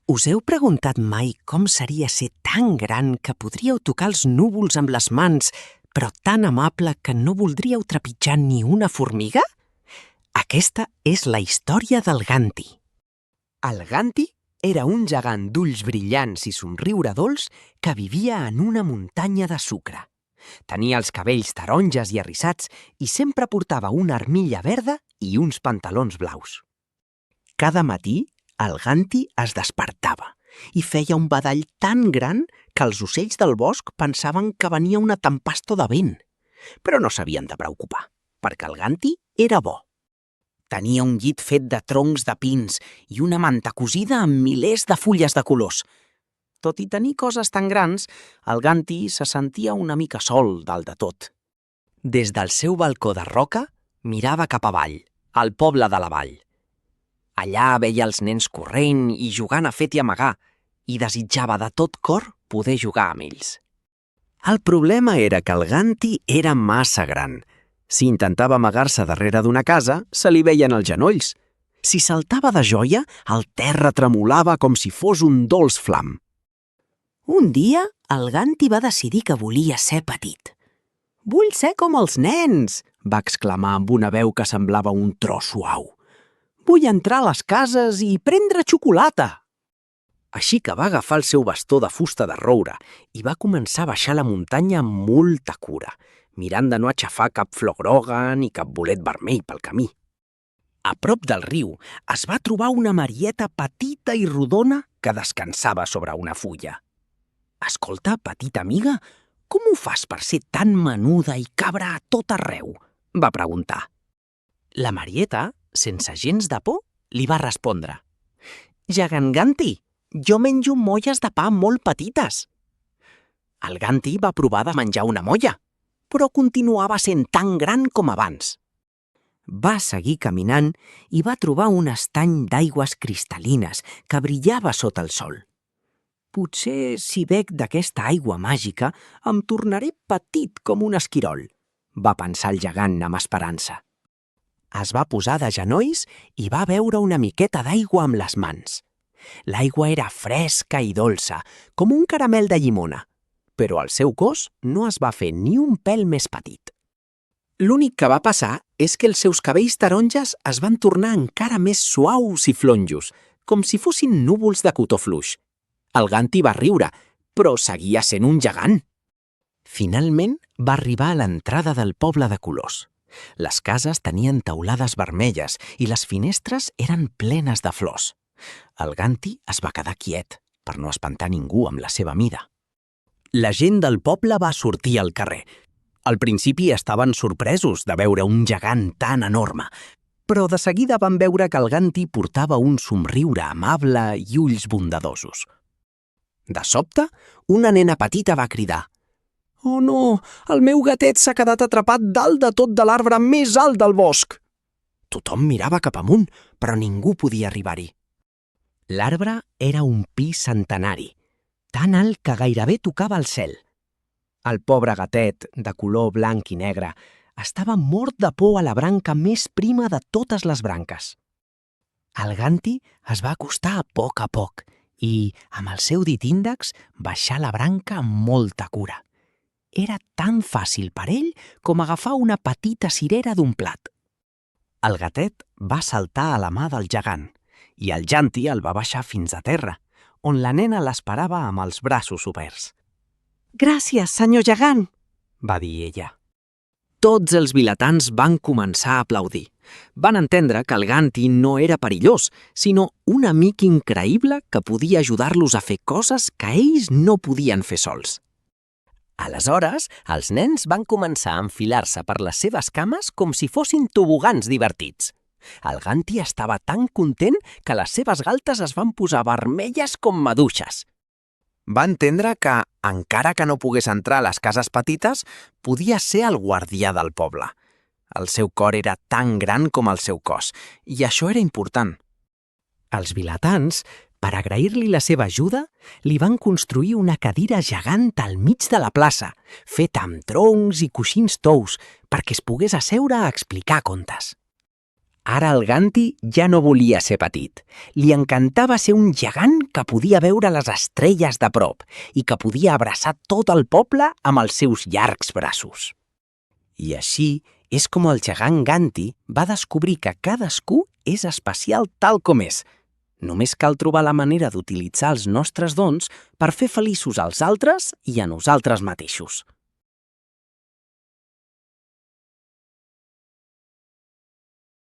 Us heu preguntat mai com seria ser tan gran que podríeu tocar els núvols amb les mans, però tan amable que no voldríeu trepitjar ni una formiga? Aquesta és la història del Ganti. El Ganti era un gegant d'ulls brillants i somriure dolç que vivia en una muntanya de sucre. Tenia els cabells taronges i arrissats i sempre portava una armilla verda i uns pantalons blaus. Cada matí, el Ganti es despertava i feia un badall tan gran que els ocells del bosc pensaven que venia una tempesta de vent. Però no s'havien de preocupar, perquè el Ganti era bo. Tenia un llit fet de troncs de pins i una manta cosida amb milers de fulles de colors. Tot i tenir coses tan grans, el Ganti se sentia una mica sol dalt de tot. Des del seu balcó de roca, mirava cap avall, al poble de la vall. Allà veia els nens corrent i jugant a fet i amagar, i desitjava de tot cor poder jugar amb ells. El problema era que el Ganti era massa gran. Si intentava amagar-se darrere d'una casa, se li veien els genolls. Si saltava de joia, el terra tremolava com si fos un dolç flam. Un dia, el Ganti va decidir que volia ser petit. «Vull ser com els nens!», va exclamar amb una veu que semblava un tro suau. «Vull entrar a les cases i prendre xocolata!» Així que va agafar el seu bastó de fusta de roure i va començar a baixar la muntanya amb molta cura, mirant de no aixafar cap flor groga ni cap bolet vermell pel camí. A prop del riu es va trobar una marieta petita i rodona que descansava sobre una fulla. «Escolta, petita amiga, com ho fas per ser tan menuda i cabra a tot arreu?», va preguntar. La marieta, sense gens de por, li va respondre. «Gegant Ganti, jo menjo molles de pa molt petites». El Ganti va provar de menjar una molla, però continuava sent tan gran com abans. Va seguir caminant i va trobar un estany d'aigües cristal·lines que brillava sota el sol. «Potser si bec d'aquesta aigua màgica em tornaré petit com un esquirol», va pensar el gegant amb esperança. Es va posar de genolls i va beure una miqueta d'aigua amb les mans. L'aigua era fresca i dolça, com un caramel de llimona, però el seu cos no es va fer ni un pèl més petit. L'únic que va passar és que els seus cabells taronges es van tornar encara més suaus i flonjos, com si fossin núvols de cotó fluix. El Ganti va riure, però seguia sent un gegant. Finalment va arribar a l'entrada del poble de colors. Les cases tenien teulades vermelles i les finestres eren plenes de flors. El Ganti es va quedar quiet, per no espantar ningú amb la seva mida. La gent del poble va sortir al carrer. Al principi estaven sorpresos de veure un gegant tan enorme, però de seguida van veure que el Ganti portava un somriure amable i ulls bondadosos. De sobte, una nena petita va cridar: «Oh no, el meu gatet s'ha quedat atrapat dalt de tot de l'arbre més alt del bosc!» Tothom mirava cap amunt, però ningú podia arribar-hi. L'arbre era un pi centenari, tan alt que gairebé tocava el cel. El pobre gatet, de color blanc i negre, estava mort de por a la branca més prima de totes les branques. El Ganti es va acostar a poc i, amb el seu dit índex, baixar la branca amb molta cura. Era tan fàcil per ell com agafar una petita cirera d'un plat. El gatet va saltar a la mà del gegant i el Ganti el va baixar fins a terra, on la nena l'esperava amb els braços oberts. «Gràcies, senyor gegant», va dir ella. Tots els vilatans van començar a aplaudir. Van entendre que el Ganti no era perillós, sinó un amic increïble que podia ajudar-los a fer coses que ells no podien fer sols. Aleshores, els nens van començar a enfilar-se per les seves cames com si fossin tobogans divertits. El Ganti estava tan content que les seves galtes es van posar vermelles com maduixes. Va entendre que, encara que no pogués entrar a les cases petites, podia ser el guardià del poble. El seu cor era tan gran com el seu cos, i això era important. Els vilatans, per agrair-li la seva ajuda, li van construir una cadira gegant al mig de la plaça, feta amb troncs i coixins tous, perquè es pogués asseure a explicar contes. Ara el Ganti ja no volia ser petit. Li encantava ser un gegant que podia veure les estrelles de prop i que podia abraçar tot el poble amb els seus llargs braços. I així és com el gegant Ganti va descobrir que cadascú és especial tal com és. Només cal trobar la manera d'utilitzar els nostres dons per fer feliços als altres i a nosaltres mateixos.